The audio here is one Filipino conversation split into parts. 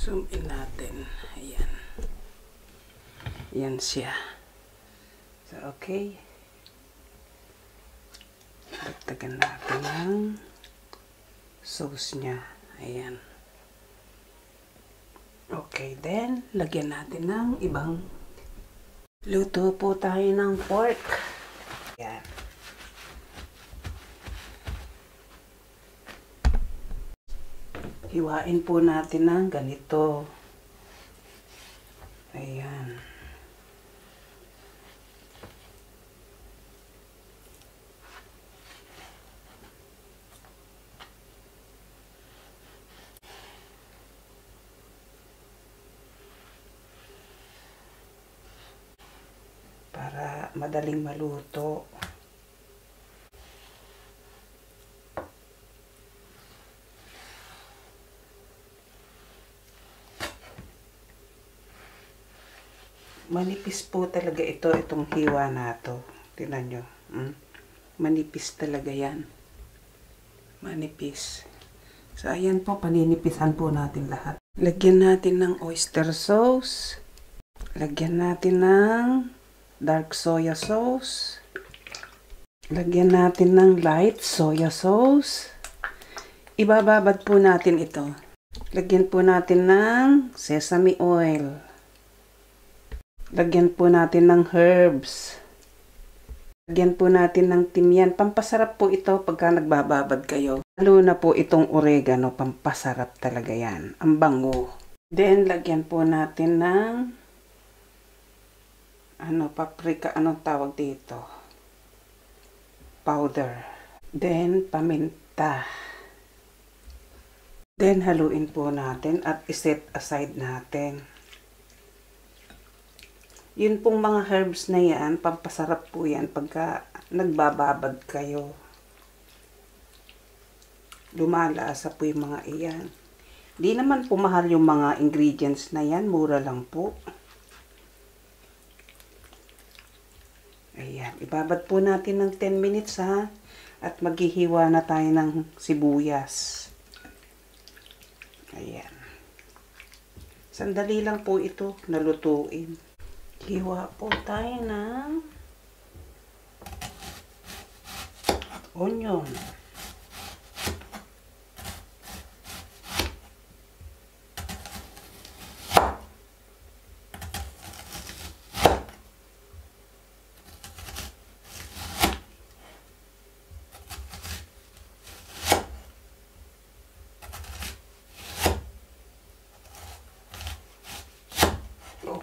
Zoom in natin. Ayan. Ayan siya. So, okay. Dagdagan natin ng sauce niya. Ayan. Okay, then, lagyan natin ng ibang luto po tayo ng pork. Ayan. Hiwain po natin ng ganito. Ayan. Para madaling maluto. Manipis po talaga itong hiwa na to. Tingnan nyo. Manipis talaga yan. Manipis. So, ayan po, paninipisan po natin lahat. Lagyan natin ng oyster sauce. Lagyan natin ng dark soya sauce. Lagyan natin ng light soya sauce. Ibababad po natin ito. Lagyan po natin ng sesame oil. Lagyan po natin ng herbs. Lagyan po natin ng timyan. Pampasarap po ito pagka nagbababad kayo. Lalo na po itong oregano. Pampasarap talaga yan. Ang bango. Then, lagyan po natin ng paprika. Anong tawag dito? Powder. Then, paminta. Then, haluin po natin at iset aside natin. Yun pong mga herbs na yan, pampasarap po yan pagka nagbababad kayo. Lumalasa po yung mga iyan. Di naman po mahal yung mga ingredients na yan, mura lang po. Ayan, ibabad po natin ng 10 minutes ha. At maghihiwa na tayo ng sibuyas. Ayan. Sandali lang po ito nalutuin. Hiwa po tayo ng onion.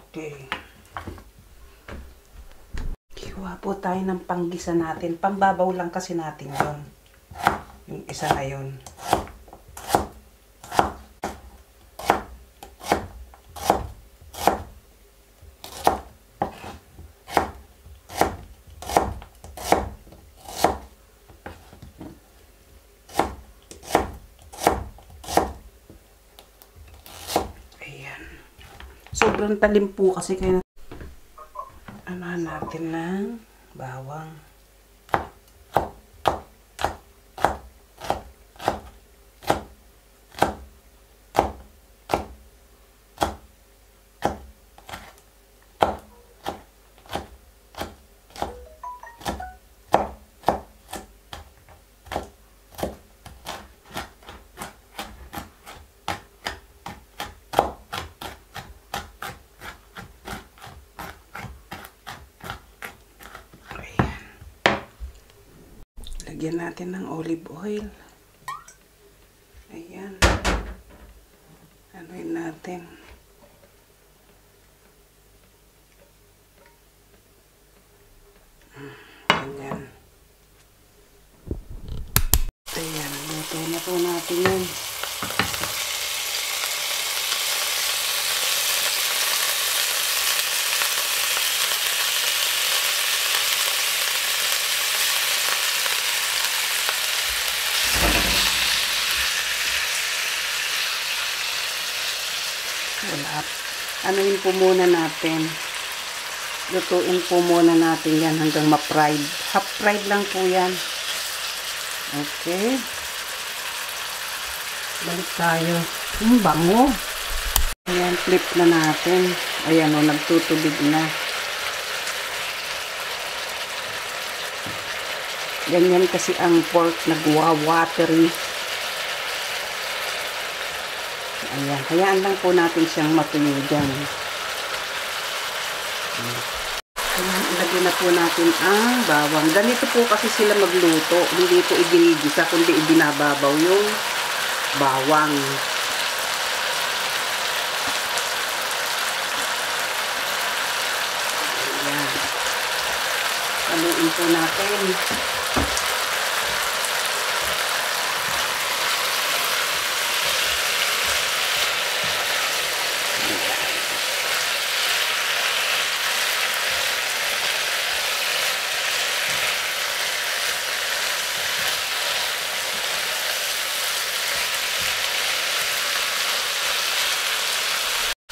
Okay. Hiwa po tayo ng panggisa natin. Pambabaw lang kasi natin yun. Yung isa na yun. Ayan. Sobrang talim po kasi kaya natin ng bawang. Lagyan natin ng olive oil. Ayan. Anuin natin. Ayan. Ayan. Luto na po natin yun. Wala. Anuin po muna natin. Lutuin po muna natin yan hanggang ma-fried. Half-fried lang po yan. Okay. Balik tayo. Bango. Ayan, flip na natin. Ayan o, nagtutubig na. Ganyan kasi ang pork, nagwa-watery. Ayan, hayaan lang po natin siyang matuyo dyan. Ayan, ilagay na po natin ang bawang. Ganito po kasi sila magluto. Hindi po iginigisa, kundi ibinababaw yung bawang. Ayan. Haluin po natin.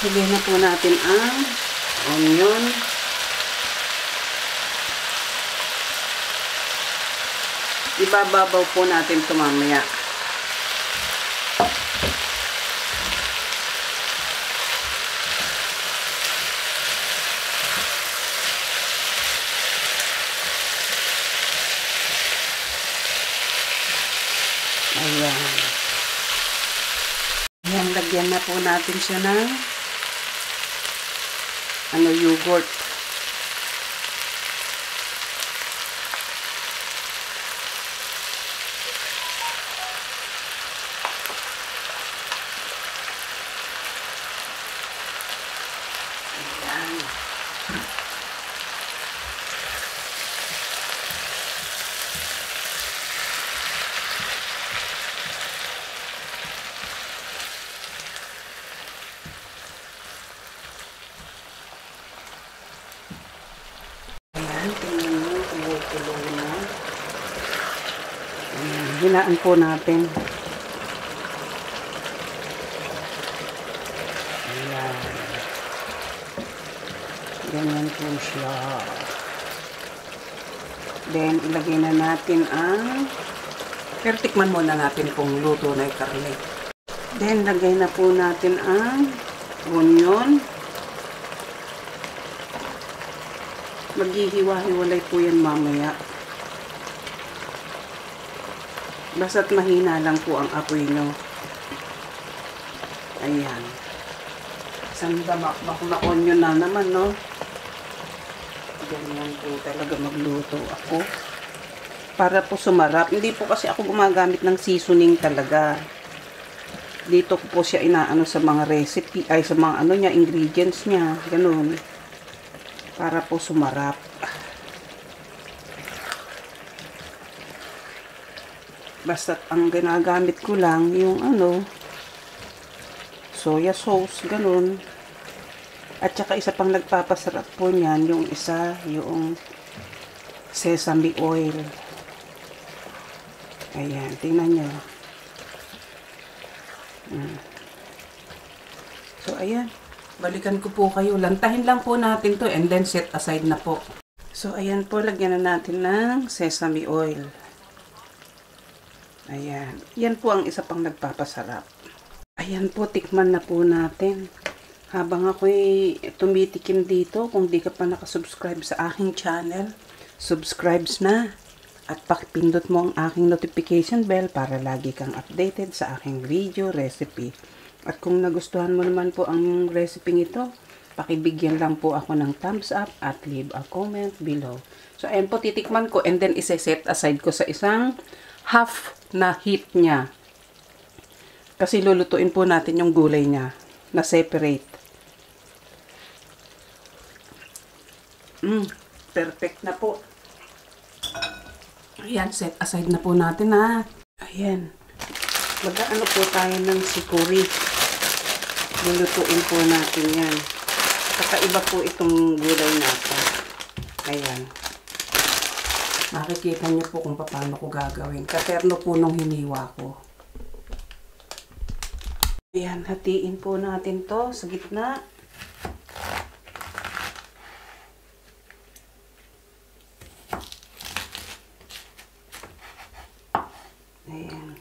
Lagyan na po natin ang onion. Ibababaw po natin ito mamaya. Ayan. Ayan, lagyan na po natin siya ng yogurt. Ayan. Tingnan nyo, kumukulo na. Hinaan po natin. Ayan. Ganyan po siya. Then, ilagay na natin ang pero tikman muna natin kung luto na yung karne. Then, lagay na po natin ang onion. Maghihiwa-hiwalay po yan mamaya. Basta't mahina lang po ang apoy nyo. Ayan. Sandamak na onion na naman, no? Ganyan po talaga magluto ako. Para po sumarap. Hindi po kasi ako gumagamit ng seasoning talaga. Dito ko po siya inaano sa mga recipe, ay sa mga ano niya, ingredients niya. Ganun. Para po sumarap. Basta ang ginagamit ko lang yung soya sauce, ganun. At saka isa pang nagpapasarap po niyan, yung isa, yung sesame oil. Ayan, tingnan nyo. So, ayan. Balikan ko po kayo. Lantahin lang po natin to and then set aside na po. So, ayan po. Lagyan na natin ng sesame oil. Ayan. Yan po ang isa pang nagpapasarap. Ayan po. Tikman na po natin. Habang ako'y tumitikim dito, kung di ka pa nakasubscribe sa aking channel, subscribes na. At pakipindot mo ang aking notification bell para lagi kang updated sa aking video recipe. At kung nagustuhan mo naman po ang recipe ito, pakibigyan lang po ako ng thumbs up at leave a comment below. So, ayan po, titikman ko and then isa-set aside ko sa isang half na heat niya. Kasi lulutuin po natin yung gulay niya na separate. Perfect na po. Ayan, set aside na po natin ha. Ayan. Mag-ano po tayo ng sikuri. Lulutuin po natin yan. Kakaiba po itong gulay natin. Ayan. Makikita niyo po kung paano ko gagawin. Katerno po nung hiniwa ko. Ayan, hatiin po natin to sa gitna. Ayan.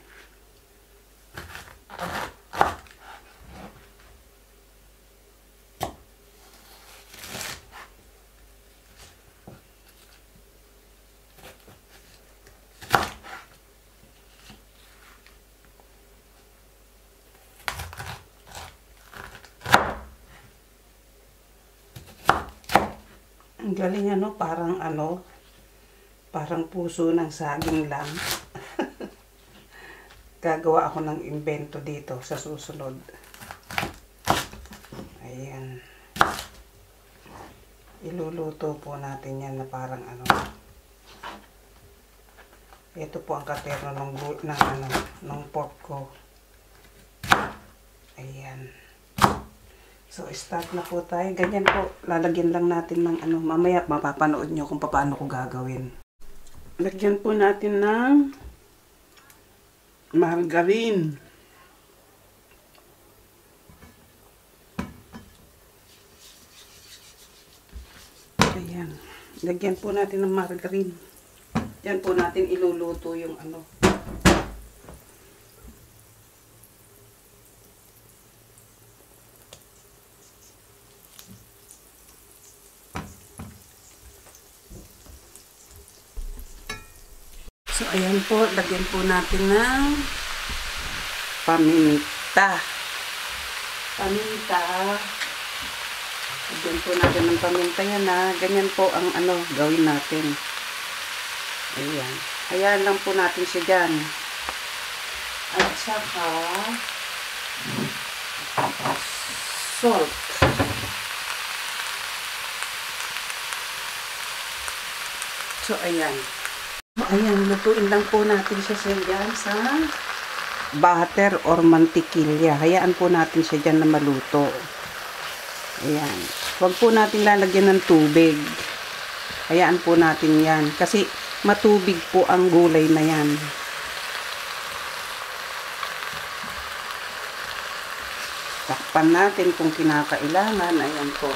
Ang galing ano, parang puso ng saging lang. Gagawa ako ng invento dito sa susunod. Ayan. Iluluto po natin yan na parang ano. Ito po ang katerno ng pork ko. Ayan. So, start na po tayo. Ganyan po, lalagyan lang natin ng ano. Mamaya, mapapanood nyo kung paano ko gagawin. Lagyan po natin ng margarine. Ayan. Lagyan po natin ng margarine. Yan po natin iluluto yung ano. So, ayan po. Lagyan po natin ng paminta. Lagyan po natin ng paminta yan ha. Ganyan po ang ano gawin natin. Ayan. Hayaan lang po natin siya dyan. At saka salt. So, ayan. Ayan, lutuin lang po natin siya dyan sa butter or mantikilya. Hayaan po natin siya dyan na maluto. Ayan. Huwag po natin lalagyan ng tubig. Hayaan po natin yan. Kasi matubig po ang gulay na yan. Takpan natin kung kinakailangan. Ayan po.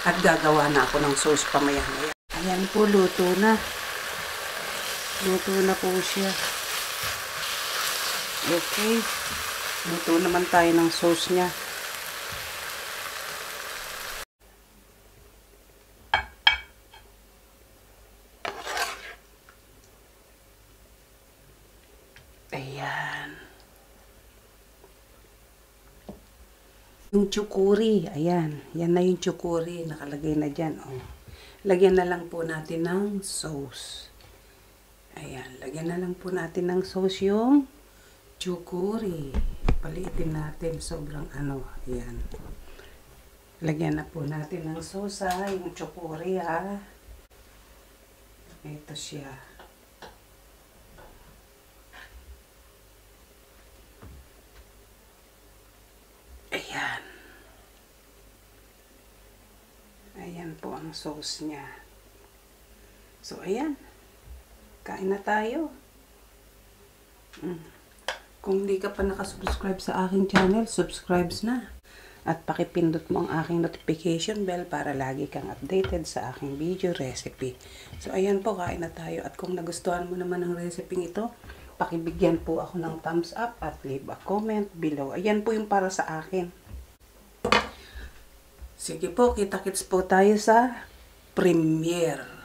At gagawa na ako ng sauce pamaya-maya. Ayan po, luto na. Luto na po siya. Okay. Luto naman tayo ng sauce niya. Ayan. Yung chukuri. Ayan. Yan na yung chukuri. Nakalagay na dyan. Oh. Lagyan na lang po natin ng sauce. Ayan, lagyan na lang po natin ng sauce yung chukuri. Palitin natin, sobrang ano, ayan. Lagyan na po natin ng sauce ha, yung chukuri ha. Ito siya. Ayan. Ayan po ang sauce niya. So, ayan. Kain na tayo. Kung hindi ka pa nakasubscribe sa aking channel, subscribe na. At pakipindot mo ang aking notification bell para lagi kang updated sa aking video recipe. So, ayan po, kain na tayo. At kung nagustuhan mo naman ang recipe ito, pakibigyan po ako ng thumbs up at leave a comment below. Ayan po yung para sa akin. Sige po, kita-kits po tayo sa premiere.